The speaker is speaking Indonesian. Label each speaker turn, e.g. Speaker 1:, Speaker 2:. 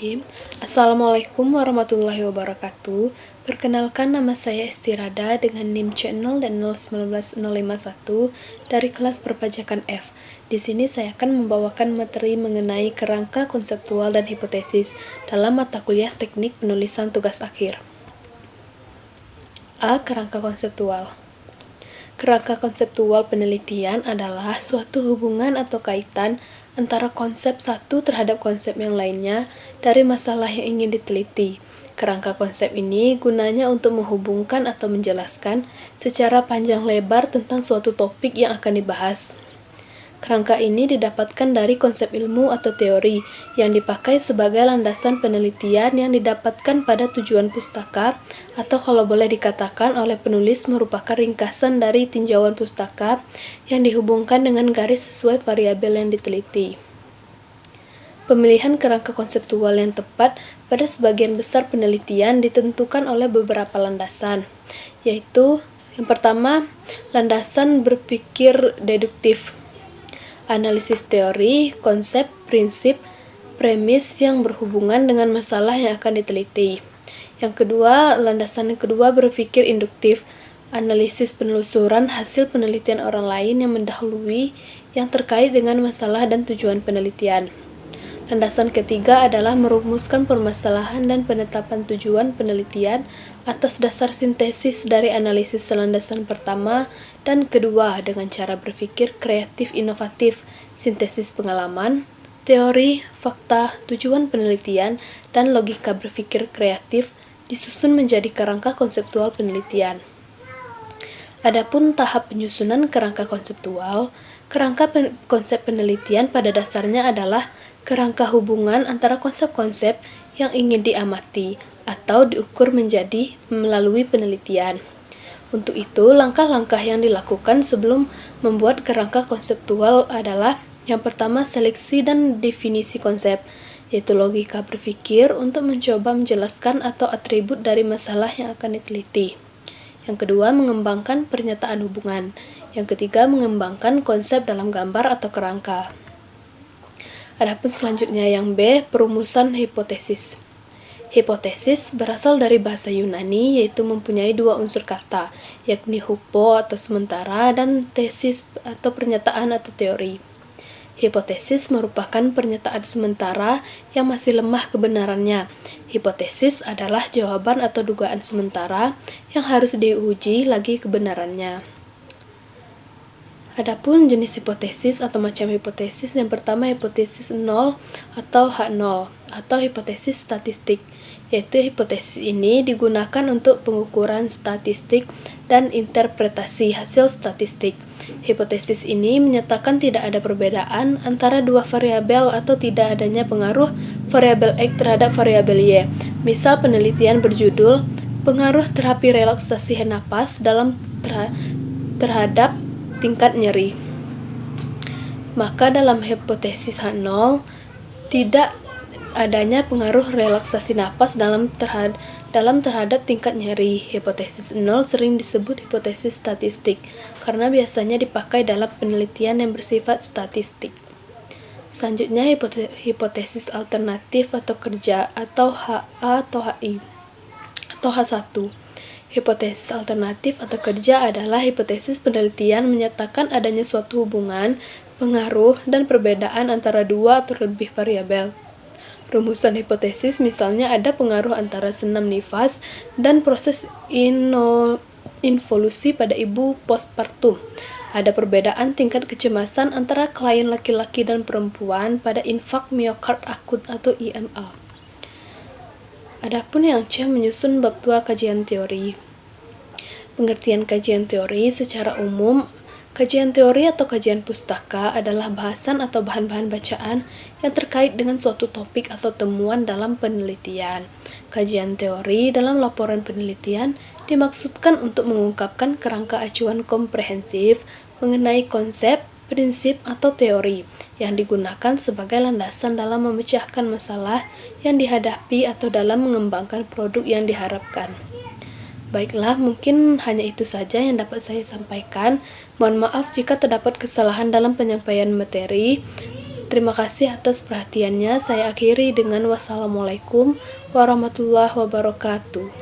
Speaker 1: Bismillahirrahmanirrahim. Assalamualaikum warahmatullahi wabarakatuh. Perkenalkan, nama saya Estirada dengan NIM channel dan 019051 dari kelas perpajakan F. Di sini saya akan membawakan materi mengenai kerangka konseptual dan hipotesis dalam mata kuliah teknik penulisan tugas akhir. A. Kerangka konseptual. Kerangka konseptual penelitian adalah suatu hubungan atau kaitan antara konsep satu terhadap konsep yang lainnya dari masalah yang ingin diteliti. Kerangka konsep ini gunanya untuk menghubungkan atau menjelaskan secara panjang lebar tentang suatu topik yang akan dibahas. Kerangka ini didapatkan dari konsep ilmu atau teori yang dipakai sebagai landasan penelitian yang didapatkan pada tujuan pustaka, atau kalau boleh dikatakan oleh penulis merupakan ringkasan dari tinjauan pustaka yang dihubungkan dengan garis sesuai variabel yang diteliti. Pemilihan kerangka konseptual yang tepat pada sebagian besar penelitian ditentukan oleh beberapa landasan, yaitu yang pertama, landasan berpikir deduktif. Analisis teori, konsep, prinsip, premis yang berhubungan dengan masalah yang akan diteliti. Yang kedua, landasan yang kedua berpikir induktif. Analisis penelusuran hasil penelitian orang lain yang mendahului yang terkait dengan masalah dan tujuan penelitian. Landasan ketiga adalah merumuskan permasalahan dan penetapan tujuan penelitian atas dasar sintesis dari analisis landasan pertama dan kedua dengan cara berpikir kreatif inovatif, sintesis pengalaman, teori, fakta, tujuan penelitian, dan logika berpikir kreatif disusun menjadi kerangka konseptual penelitian. Adapun tahap penyusunan kerangka konseptual, kerangka konsep penelitian pada dasarnya adalah kerangka hubungan antara konsep-konsep yang ingin diamati atau diukur menjadi melalui penelitian. Untuk itu, langkah-langkah yang dilakukan sebelum membuat kerangka konseptual adalah yang pertama, seleksi dan definisi konsep, yaitu logika berpikir untuk mencoba menjelaskan atau atribut dari masalah yang akan diteliti. Yang kedua, mengembangkan pernyataan hubungan. Yang ketiga, mengembangkan konsep dalam gambar atau kerangka. Adapun selanjutnya yang B, perumusan hipotesis. Hipotesis berasal dari bahasa Yunani, yaitu mempunyai dua unsur kata, yakni hupo atau sementara dan tesis atau pernyataan atau teori. Hipotesis merupakan pernyataan sementara yang masih lemah kebenarannya. Hipotesis adalah jawaban atau dugaan sementara yang harus diuji lagi kebenarannya. Adapun jenis hipotesis atau macam hipotesis, yang pertama hipotesis 0 atau H0 atau hipotesis statistik, yaitu hipotesis ini digunakan untuk pengukuran statistik dan interpretasi hasil statistik. Hipotesis ini menyatakan tidak ada perbedaan antara dua variabel atau tidak adanya pengaruh variabel X terhadap variabel Y. Misal penelitian berjudul pengaruh terapi relaksasi napas terhadap tingkat nyeri. Maka dalam hipotesis H0 tidak adanya pengaruh relaksasi napas terhadap tingkat nyeri. Hipotesis 0 sering disebut hipotesis statistik karena biasanya dipakai dalam penelitian yang bersifat statistik. Selanjutnya hipotesis alternatif atau kerja atau HA atau HI atau H1. Hipotesis alternatif atau kerja adalah hipotesis penelitian menyatakan adanya suatu hubungan, pengaruh, dan perbedaan antara dua atau lebih variabel. Rumusan hipotesis misalnya ada pengaruh antara senam nifas dan proses involusi pada ibu postpartum. Ada perbedaan tingkat kecemasan antara klien laki-laki dan perempuan pada infak miokard akut atau IMA. Adapun yang C, menyusun bab 2 kajian teori. Pengertian kajian teori secara umum, kajian teori atau kajian pustaka adalah bahasan atau bahan-bahan bacaan yang terkait dengan suatu topik atau temuan dalam penelitian. Kajian teori dalam laporan penelitian dimaksudkan untuk mengungkapkan kerangka acuan komprehensif mengenai konsep, prinsip, atau teori yang digunakan sebagai landasan dalam memecahkan masalah yang dihadapi atau dalam mengembangkan produk yang diharapkan. Baiklah, mungkin hanya itu saja yang dapat saya sampaikan. Mohon maaf jika terdapat kesalahan dalam penyampaian materi. Terima kasih atas perhatiannya. Saya akhiri dengan wassalamualaikum warahmatullahi wabarakatuh.